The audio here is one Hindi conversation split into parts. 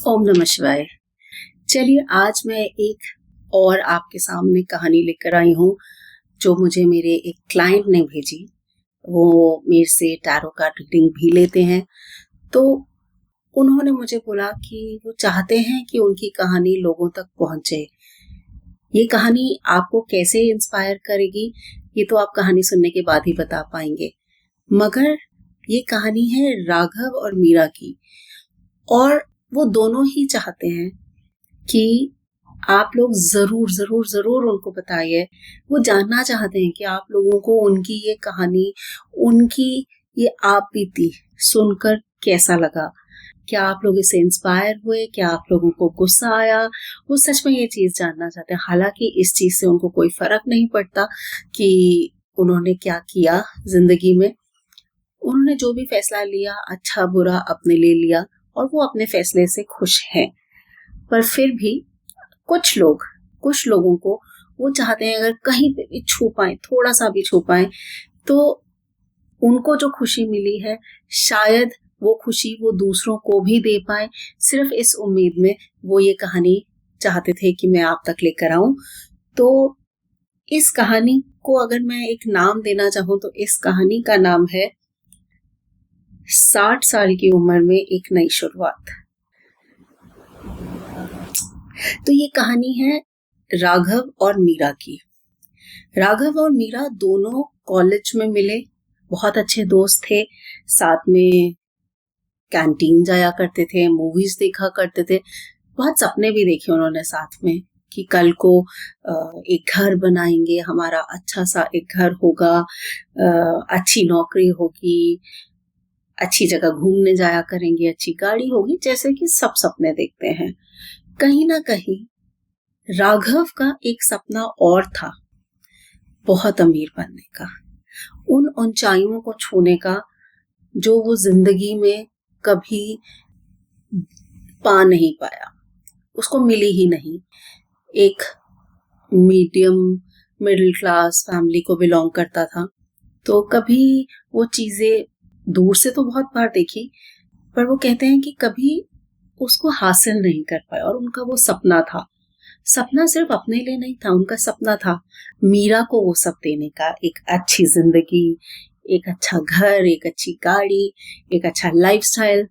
ओम नमः शिवाय। चलिए आज मैं एक और आपके सामने कहानी लेकर आई हूँ जो मुझे मेरे एक क्लाइंट ने भेजी। वो मेरे से टैरो कार्ड रीडिंग भी लेते हैं, तो उन्होंने मुझे बोला कि वो चाहते हैं कि उनकी कहानी लोगों तक पहुंचे। ये कहानी आपको कैसे इंस्पायर करेगी ये तो आप कहानी सुनने के बाद ही बता पाएंगे, मगर ये कहानी है राघव और मीरा की, और वो दोनों ही चाहते हैं कि आप लोग जरूर जरूर जरूर उनको बताइए। वो जानना चाहते हैं कि आप लोगों को उनकी ये कहानी, उनकी ये आप बीती सुनकर कैसा लगा। क्या आप लोग इससे इंस्पायर हुए, क्या आप लोगों को गुस्सा आया। वो सच में ये चीज जानना चाहते हैं। हालांकि इस चीज से उनको कोई फर्क नहीं पड़ता कि उन्होंने क्या किया जिंदगी में। उन्होंने जो भी फैसला लिया अच्छा बुरा अपने ले लिया और वो अपने फैसले से खुश हैं। पर फिर भी कुछ लोगों को वो चाहते हैं अगर कहीं पे भी छू पाए, थोड़ा सा भी छू पाए, तो उनको जो खुशी मिली है शायद वो खुशी वो दूसरों को भी दे पाए। सिर्फ इस उम्मीद में वो ये कहानी चाहते थे कि मैं आप तक लेकर आऊं। तो इस कहानी को अगर मैं एक नाम देना चाहूं तो इस कहानी का नाम है 60 साल की उम्र में एक नई शुरुआत। तो ये कहानी है राघव और मीरा की। राघव और मीरा दोनों कॉलेज में मिले, बहुत अच्छे दोस्त थे, साथ में कैंटीन जाया करते थे, मूवीज देखा करते थे, बहुत सपने भी देखे उन्होंने साथ में कि कल को एक घर बनाएंगे, हमारा अच्छा सा एक घर होगा, अच्छी नौकरी होगी, अच्छी जगह घूमने जाया करेंगे, अच्छी गाड़ी होगी, जैसे कि सब सपने देखते हैं। कहीं ना कहीं राघव का एक सपना और था, बहुत अमीर बनने का, उन ऊंचाइयों को छूने का जो वो जिंदगी में कभी पा नहीं पाया, उसको मिली ही नहीं। एक मीडियम मिडिल क्लास फैमिली को बिलोंग करता था, तो कभी वो चीजें दूर से तो बहुत बार देखी, पर वो कहते हैं कि कभी उसको हासिल नहीं कर पाया। और उनका वो सपना था, सपना सिर्फ अपने लिए नहीं था, उनका सपना था मीरा को वो सब देने का, एक अच्छी जिंदगी, एक अच्छा घर, एक अच्छी गाड़ी, एक अच्छा लाइफस्टाइल।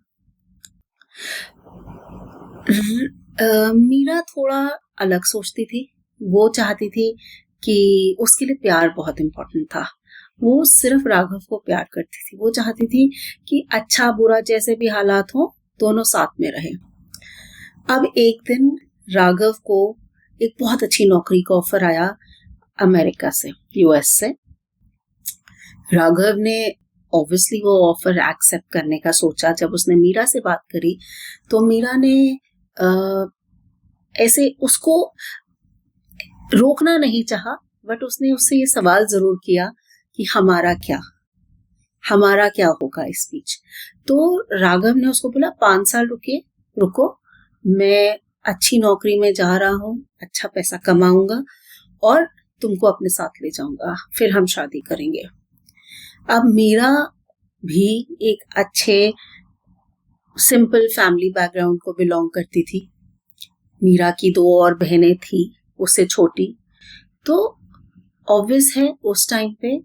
मीरा थोड़ा अलग सोचती थी। वो चाहती थी कि उसके लिए प्यार बहुत इंपॉर्टेंट था। वो सिर्फ राघव को प्यार करती थी। वो चाहती थी कि अच्छा बुरा जैसे भी हालात हो दोनों साथ में रहे। अब एक दिन राघव को एक बहुत अच्छी नौकरी का ऑफर आया अमेरिका से, यूएस से। राघव ने ऑब्वियसली वो ऑफर एक्सेप्ट करने का सोचा। जब उसने मीरा से बात करी तो मीरा ने ऐसे उसको रोकना नहीं चाहा, बट उसने उससे ये सवाल जरूर किया कि हमारा क्या होगा इस बीच। तो राघव ने उसको बोला 5 साल रुको, मैं अच्छी नौकरी में जा रहा हूँ, अच्छा पैसा कमाऊंगा और तुमको अपने साथ ले जाऊंगा, फिर हम शादी करेंगे। अब मीरा भी एक अच्छे सिंपल फैमिली बैकग्राउंड को बिलोंग करती थी। मीरा की 2 और बहनें थी उससे छोटी। तो ऑब्वियस है उस टाइम पे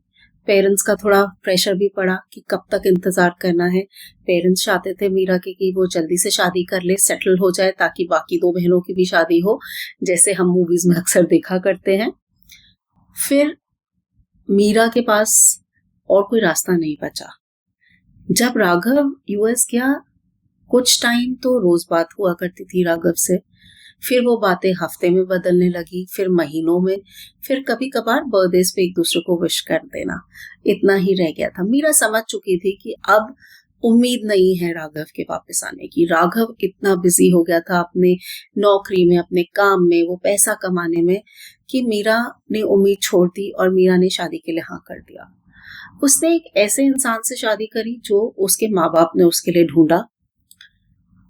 पेरेंट्स का थोड़ा प्रेशर भी पड़ा कि कब तक इंतजार करना है। पेरेंट्स चाहते थे मीरा के कि वो जल्दी से शादी कर ले, सेटल हो जाए, ताकि बाकी 2 बहनों की भी शादी हो, जैसे हम मूवीज में अक्सर देखा करते हैं। फिर मीरा के पास और कोई रास्ता नहीं बचा। जब राघव यूएस गया, कुछ टाइम तो रोज बात हुआ करती थी राघव से, फिर वो बातें हफ्ते में बदलने लगी, फिर महीनों में, फिर कभी कभार बर्थडेज पे एक दूसरे को विश कर देना, इतना ही रह गया था। मीरा समझ चुकी थी कि अब उम्मीद नहीं है राघव के वापस आने की। राघव इतना बिजी हो गया था अपने नौकरी में, अपने काम में, वो पैसा कमाने में, कि मीरा ने उम्मीद छोड़ दी और मीरा ने शादी के लिए हाँ कर दिया। उसने एक ऐसे इंसान से शादी करी जो उसके माँ बाप ने उसके लिए ढूंढा।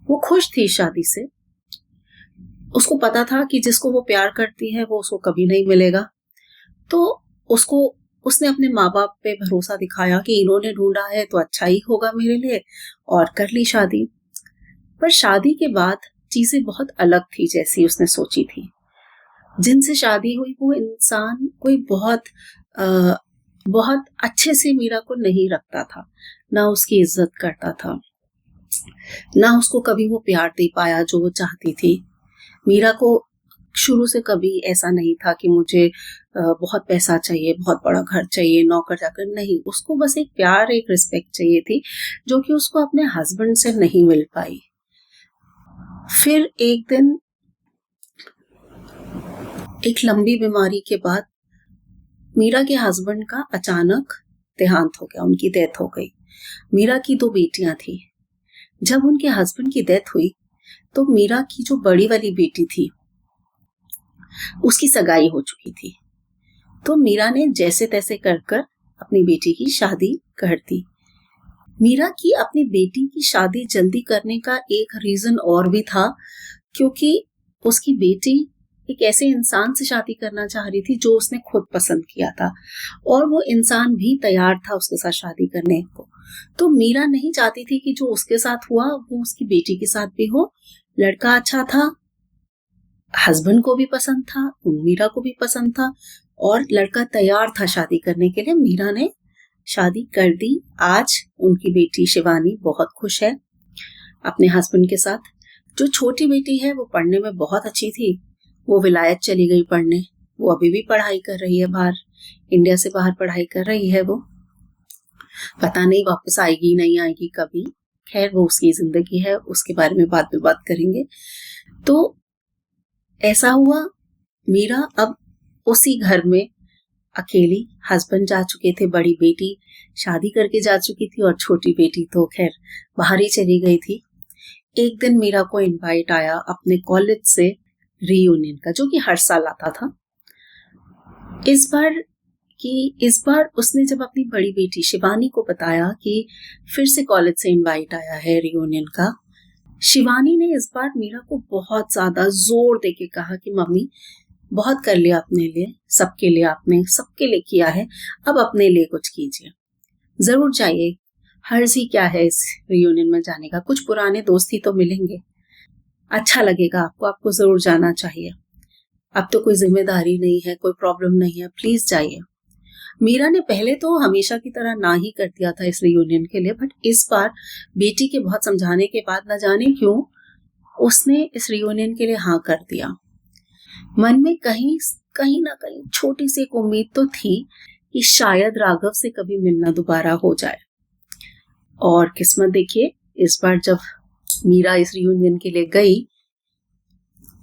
वो खुश थी शादी से। उसको पता था कि जिसको वो प्यार करती है वो उसको कभी नहीं मिलेगा। तो उसने अपने माँ बाप पे भरोसा दिखाया कि इन्होंने ढूंढा है तो अच्छा ही होगा मेरे लिए, और कर ली शादी। पर शादी के बाद चीजें बहुत अलग थी जैसी उसने सोची थी। जिनसे शादी हुई वो इंसान कोई बहुत अच्छे से मीरा को नहीं रखता था, ना उसकी इज्जत करता था, ना उसको कभी वो प्यार दे पाया जो वो चाहती थी। मीरा को शुरू से कभी ऐसा नहीं था कि मुझे बहुत पैसा चाहिए, बहुत बड़ा घर चाहिए, नौकर चाकर, नहीं। उसको बस एक प्यार, एक रिस्पेक्ट चाहिए थी, जो कि उसको अपने हस्बैंड से नहीं मिल पाई। फिर एक दिन एक लंबी बीमारी के बाद मीरा के हस्बैंड का अचानक देहांत हो गया, उनकी डेथ हो गई। मीरा की 2 बेटियां थी। जब उनके हस्बैंड की डेथ हुई तो मीरा की जो बड़ी वाली बेटी थी उसकी सगाई हो चुकी थी। तो मीरा ने जैसे तैसे कर कर अपनी बेटी की शादी कर दी। मीरा की अपनी बेटी की शादी जल्दी करने का एक रीजन और भी था, क्योंकि उसकी बेटी एक ऐसे इंसान से शादी करना चाह रही थी जो उसने खुद पसंद किया था, और वो इंसान भी तैयार था उसके साथ शादी करने को। तो मीरा नहीं चाहती थी कि जो उसके साथ हुआ वो उसकी बेटी के साथ भी हो। लड़का अच्छा था, हस्बैंड को भी पसंद था, मीरा को भी पसंद था, और लड़का तैयार था शादी करने के लिए। मीरा ने शादी कर दी। आज उनकी बेटी शिवानी बहुत खुश है अपने हस्बैंड के साथ। जो छोटी बेटी है वो पढ़ने में बहुत अच्छी थी, वो विलायत चली गई पढ़ने। वो अभी भी पढ़ाई कर रही है बाहर, इंडिया से बाहर पढ़ाई कर रही है। वो पता नहीं वापस आएगी नहीं आएगी कभी, खैर वो उसकी जिंदगी है, उसके बारे में बाद में बात करेंगे। तो ऐसा हुआ, मीरा अब उसी घर में अकेली, हस्बैंड जा चुके थे, बड़ी बेटी शादी करके जा चुकी थी, और छोटी बेटी तो खैर बाहर ही चली गई थी। एक दिन मीरा को इनवाइट आया अपने कॉलेज से रीयूनियन का, जो कि हर साल आता था। इस बार उसने जब अपनी बड़ी बेटी शिवानी को बताया कि फिर से कॉलेज से इनवाइट आया है रीयूनियन का, शिवानी ने इस बार मीरा को बहुत ज्यादा जोर देके कहा कि मम्मी बहुत कर लिया अपने लिए, सबके लिए आपने सबके लिए किया है, अब अपने लिए कुछ कीजिए, जरूर जाइए, हर्ज ही क्या है इस रियूनियन में जाने का, कुछ पुराने दोस्त ही तो मिलेंगे, अच्छा लगेगा आपको जरूर जाना चाहिए, अब तो कोई जिम्मेदारी नहीं है, कोई प्रॉब्लम नहीं है, प्लीज जाइए। मीरा ने पहले तो हमेशा की तरह ना ही कर दिया था इस रियूनियन के लिए, बट इस बार बेटी के बहुत समझाने के बाद न जाने क्यों उसने इस रियूनियन के लिए हाँ कर दिया। मन में कहीं ना कहीं छोटी सी एक उम्मीद तो थी कि शायद राघव से कभी मिलना दोबारा हो जाए। और किस्मत देखिए, इस बार जब मीरा इस रियूनियन के लिए गई,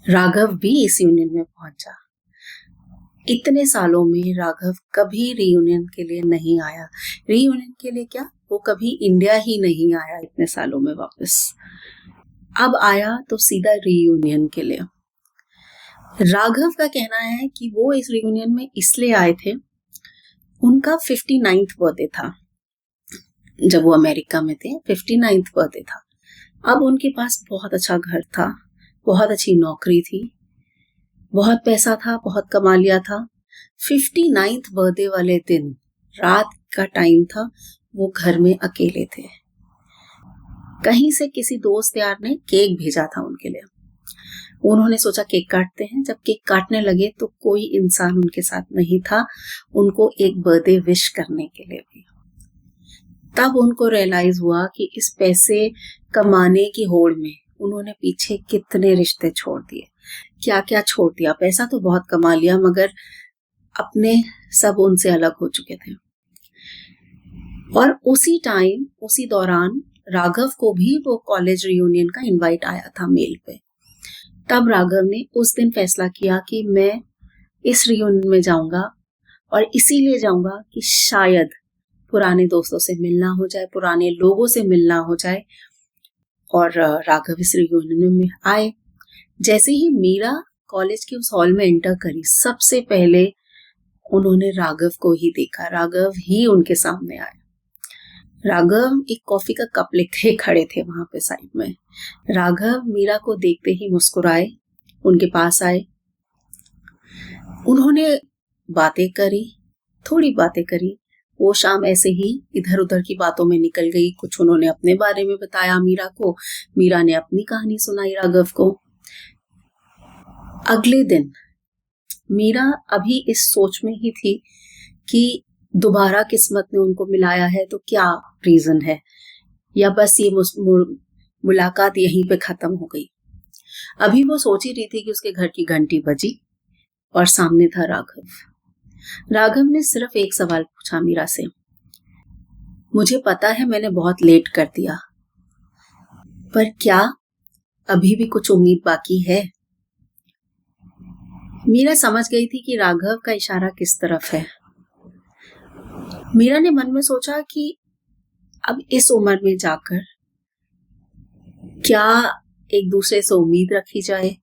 राघव भी इस यूनियन में पहुंचा। इतने सालों में राघव कभी रियूनियन के लिए नहीं आया। रियूनियन के लिए क्या, वो कभी इंडिया ही नहीं आया इतने सालों में वापस। अब आया तो सीधा रियूनियन के लिए। राघव का कहना है कि वो इस रियूनियन में इसलिए आए थे, उनका 59th बर्थडे था जब वो अमेरिका में थे, 59th बर्थडे था। अब उनके पास बहुत अच्छा घर था, बहुत अच्छी नौकरी थी, बहुत पैसा था, बहुत कमा लिया था। 59th बर्थडे वाले दिन रात का टाइम था, वो घर में अकेले थे। कहीं से किसी दोस्त यार ने केक भेजा था उनके लिए। उन्होंने सोचा केक काटते हैं। जब केक काटने लगे तो कोई इंसान उनके साथ नहीं था उनको एक बर्थडे विश करने के लिए भी। तब उनको रियलाइज हुआ कि इस पैसे कमाने की होड़ में उन्होंने पीछे कितने रिश्ते छोड़ दिए, क्या क्या छोड़ दिया। पैसा तो बहुत कमा लिया मगर अपने सब उनसे अलग हो चुके थे। और उसी दौरान राघव को भी वो कॉलेज रियूनियन का इनवाइट आया था मेल पे। तब राघव ने उस दिन फैसला किया कि मैं इस रियूनियन में जाऊंगा, और इसीलिए जाऊंगा कि शायद पुराने दोस्तों से मिलना हो जाए, पुराने लोगों से मिलना हो जाए। और राघव इस रियूनियन में आए। जैसे ही मीरा कॉलेज के उस हॉल में एंटर करी, सबसे पहले उन्होंने राघव को ही देखा, राघव ही उनके सामने आए। राघव एक कॉफी का कप लेके खड़े थे वहां पे साइड में। राघव मीरा को देखते ही मुस्कुराए, उनके पास आए, उन्होंने बातें करी, थोड़ी बातें करी, वो शाम ऐसे ही इधर उधर की बातों में निकल गई। कुछ उन्होंने अपने बारे में बताया मीरा को, मीरा ने अपनी कहानी सुनाई राघव को। अगले दिन मीरा अभी इस सोच में ही थी कि दोबारा किस्मत ने उनको मिलाया है तो क्या रीजन है, या बस ये मुलाकात यहीं पे खत्म हो गई। अभी वो सोच ही रही थी कि उसके घर की घंटी बजी और सामने था राघव। राघव ने सिर्फ एक सवाल पूछा मीरा से, मुझे पता है मैंने बहुत लेट कर दिया, पर क्या अभी भी कुछ उम्मीद बाकी है? मीरा समझ गई थी कि राघव का इशारा किस तरफ है। मीरा ने मन में सोचा कि अब इस उम्र में जाकर क्या एक दूसरे से उम्मीद रखी जाए,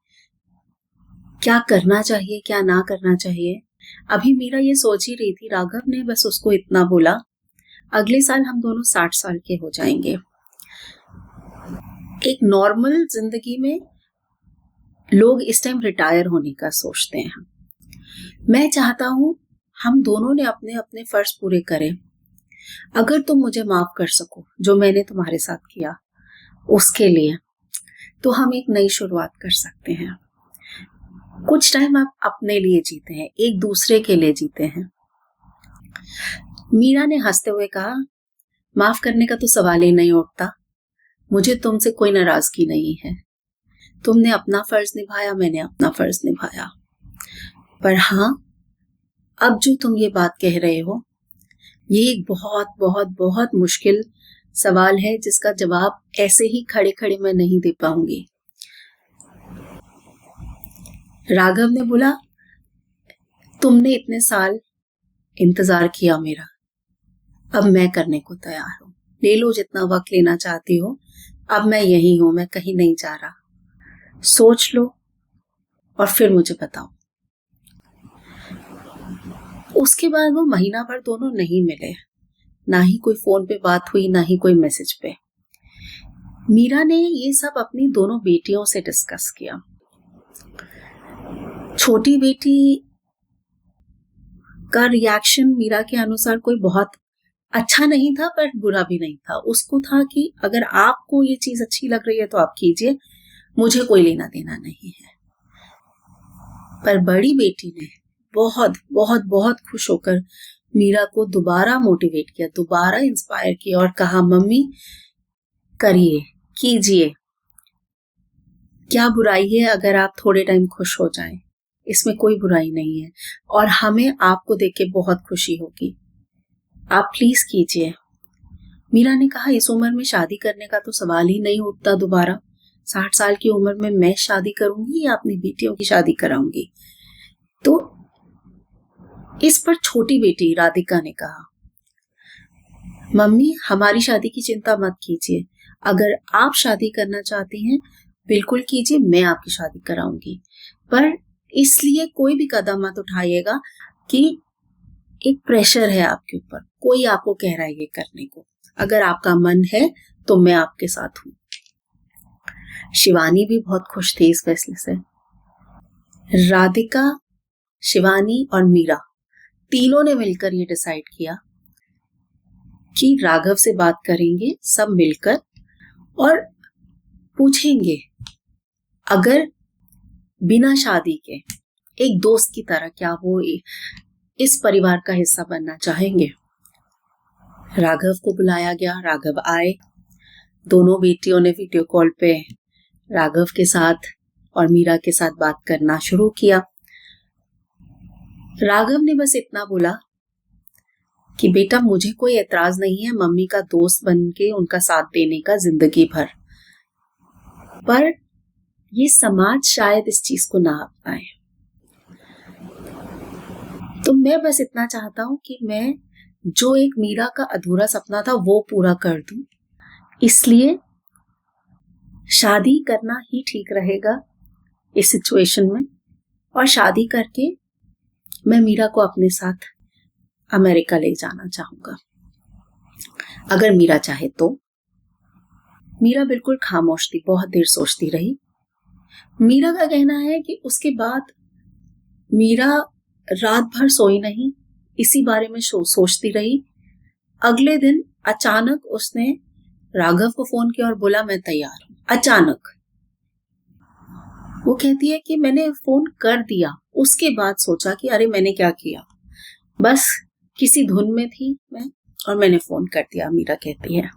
क्या करना चाहिए क्या ना करना चाहिए। अभी मीरा ये सोच ही रही थी, राघव ने बस उसको इतना बोला, अगले साल हम दोनों 60 साल के हो जाएंगे। एक नॉर्मल जिंदगी में लोग इस टाइम रिटायर होने का सोचते हैं। मैं चाहता हूं हम दोनों ने अपने अपने फर्ज पूरे करें। अगर तुम मुझे माफ कर सको जो मैंने तुम्हारे साथ किया उसके लिए, तो हम एक नई शुरुआत कर सकते हैं। कुछ टाइम आप अपने लिए जीते हैं, एक दूसरे के लिए जीते हैं। मीरा ने हंसते हुए कहा, माफ करने का तो सवाल ही नहीं उठता, मुझे तुमसे कोई नाराजगी नहीं है। तुमने अपना फर्ज निभाया, मैंने अपना फर्ज निभाया। पर हाँ, अब जो तुम ये बात कह रहे हो, ये एक बहुत बहुत बहुत मुश्किल सवाल है जिसका जवाब ऐसे ही खड़े खड़े मैं नहीं दे पाऊंगी। राघव ने बोला, तुमने इतने साल इंतजार किया मेरा, अब मैं करने को तैयार हूं। ले लो जितना वक्त लेना चाहती हो, अब मैं यही हूं, मैं कहीं नहीं जा रहा। सोच लो और फिर मुझे बताओ। उसके बाद वो महीना भर दोनों नहीं मिले, ना ही कोई फोन पे बात हुई, ना ही कोई मैसेज पे। मीरा ने ये सब अपनी दोनों बेटियों से डिस्कस किया। छोटी बेटी का रिएक्शन मीरा के अनुसार कोई बहुत अच्छा नहीं था, पर बुरा भी नहीं था। उसको था कि अगर आपको ये चीज अच्छी लग रही है तो आप कीजिए, मुझे कोई लेना देना नहीं है। पर बड़ी बेटी ने बहुत बहुत बहुत खुश होकर मीरा को दोबारा मोटिवेट किया, दोबारा इंस्पायर किया और कहा, मम्मी करिए, कीजिए, क्या बुराई है अगर आप थोड़े टाइम खुश हो जाएं, इसमें कोई बुराई नहीं है और हमें आपको देख के बहुत खुशी होगी, आप प्लीज कीजिए। मीरा ने कहा, इस उम्र में शादी करने का तो सवाल ही नहीं उठता दोबारा। 60 साल की उम्र में मैं शादी करूंगी या अपनी बेटियों की शादी कराऊंगी? तो इस पर छोटी बेटी राधिका ने कहा, मम्मी हमारी शादी की चिंता मत कीजिए, अगर आप शादी करना चाहती हैं बिल्कुल कीजिए, मैं आपकी शादी कराऊंगी, पर इसलिए कोई भी कदम मत उठाइएगा कि एक प्रेशर है आपके ऊपर, कोई आपको कह रहा है ये करने को। अगर आपका मन है तो मैं आपके साथ हूं। शिवानी भी बहुत खुश थी इस फैसले से। राधिका, शिवानी और मीरा तीनों ने मिलकर ये डिसाइड किया कि राघव से बात करेंगे सब मिलकर और पूछेंगे, अगर बिना शादी के एक दोस्त की तरह क्या वो इस परिवार का हिस्सा बनना चाहेंगे। राघव को बुलाया गया, राघव आए, दोनों बेटियों ने वीडियो कॉल पे राघव के साथ और मीरा के साथ बात करना शुरू किया। राघव ने बस इतना बोला कि बेटा मुझे कोई एतराज नहीं है मम्मी का दोस्त बन के उनका साथ देने का जिंदगी भर, पर ये समाज शायद इस चीज को ना अपनाए। तो मैं बस इतना चाहता हूं कि मैं जो एक मीरा का अधूरा सपना था वो पूरा कर दूं, इसलिए शादी करना ही ठीक रहेगा इस सिचुएशन में, और शादी करके मैं मीरा को अपने साथ अमेरिका ले जाना चाहूंगा, अगर मीरा चाहे तो। मीरा बिल्कुल खामोश थी, बहुत देर सोचती रही। मीरा का कहना है कि उसके बाद मीरा रात भर सोई नहीं, इसी बारे में सोचती रही अगले दिन अचानक उसने राघव को फोन किया और बोला मैं तैयार हूं। अचानक वो कहती है कि मैंने फोन कर दिया, उसके बाद सोचा कि अरे मैंने क्या किया, बस किसी धुन में थी मैं और मैंने फोन कर दिया। मीरा कहती है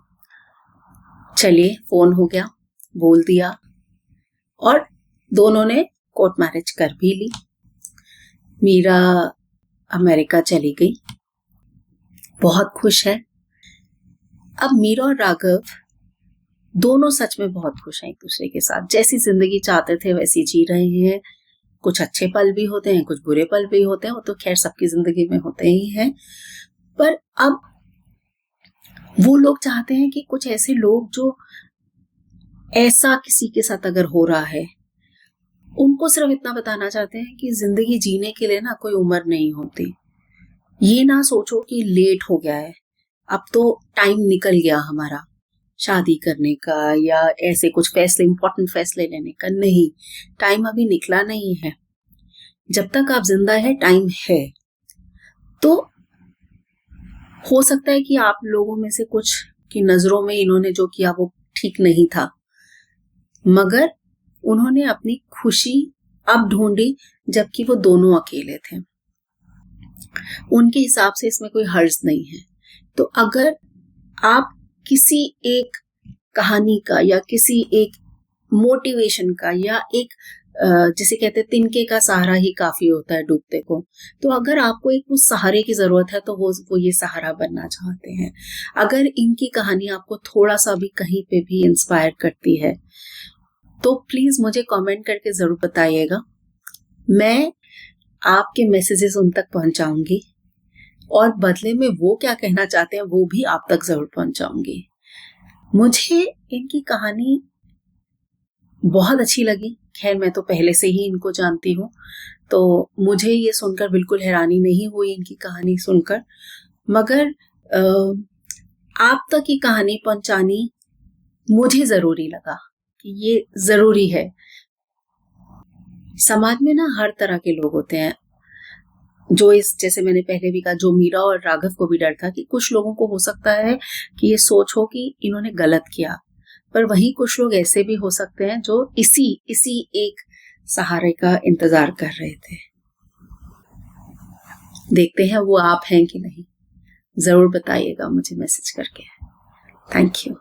चलिए फोन हो गया, बोल दिया और दोनों ने कोर्ट मैरिज कर भी ली। मीरा अमेरिका चली गई, बहुत खुश है। अब मीरा और राघव दोनों सच में बहुत खुश हैं एक दूसरे के साथ, जैसी जिंदगी चाहते थे वैसी जी रहे हैं। कुछ अच्छे पल भी होते हैं, कुछ बुरे पल भी होते हैं, वो तो खैर सबकी जिंदगी में होते ही हैं। पर अब वो लोग चाहते हैं कि कुछ ऐसे लोग जो ऐसा किसी के साथ अगर हो रहा है, उनको सिर्फ इतना बताना चाहते हैं कि जिंदगी जीने के लिए ना कोई उम्र नहीं होती। ये ना सोचो कि लेट हो गया है, अब तो टाइम निकल गया हमारा शादी करने का या ऐसे कुछ फैसले, इंपॉर्टेंट फैसले लेने का। नहीं, टाइम अभी निकला नहीं है। जब तक आप जिंदा है टाइम है। तो हो सकता है कि आप लोगों में से कुछ की नजरों में इन्होंने जो किया वो ठीक नहीं था, मगर उन्होंने अपनी खुशी अब ढूंढी जबकि वो दोनों अकेले थे। उनके हिसाब से इसमें कोई हर्ज नहीं है। तो अगर आप किसी एक कहानी का या किसी एक मोटिवेशन का या एक जिसे कहते हैं तिनके का सहारा ही काफी होता है डूबते को, तो अगर आपको एक उस सहारे की जरूरत है तो वो ये सहारा बनना चाहते हैं। अगर इनकी कहानी आपको थोड़ा सा भी कहीं पे भी इंस्पायर करती है तो प्लीज मुझे कमेंट करके जरूर बताइएगा। मैं आपके मैसेजेस उन तक पहुंचाऊंगी और बदले में वो क्या कहना चाहते हैं वो भी आप तक जरूर पहुंचाऊंगी। मुझे इनकी कहानी बहुत अच्छी लगी। खैर मैं तो पहले से ही इनको जानती हूँ, तो मुझे ये सुनकर बिल्कुल हैरानी नहीं हुई इनकी कहानी सुनकर, मगर आप तक की कहानी पहुंचानी मुझे जरूरी लगा कि ये जरूरी है। समाज में ना हर तरह के लोग होते हैं, जो इस जैसे मैंने पहले भी कहा, जो मीरा और राघव को भी डर था कि कुछ लोगों को हो सकता है कि ये सोच हो कि इन्होंने गलत किया, पर वहीं कुछ लोग ऐसे भी हो सकते हैं जो इसी एक सहारे का इंतजार कर रहे थे। देखते हैं वो आप हैं कि नहीं, जरूर बताइएगा मुझे मैसेज करके। Thank you.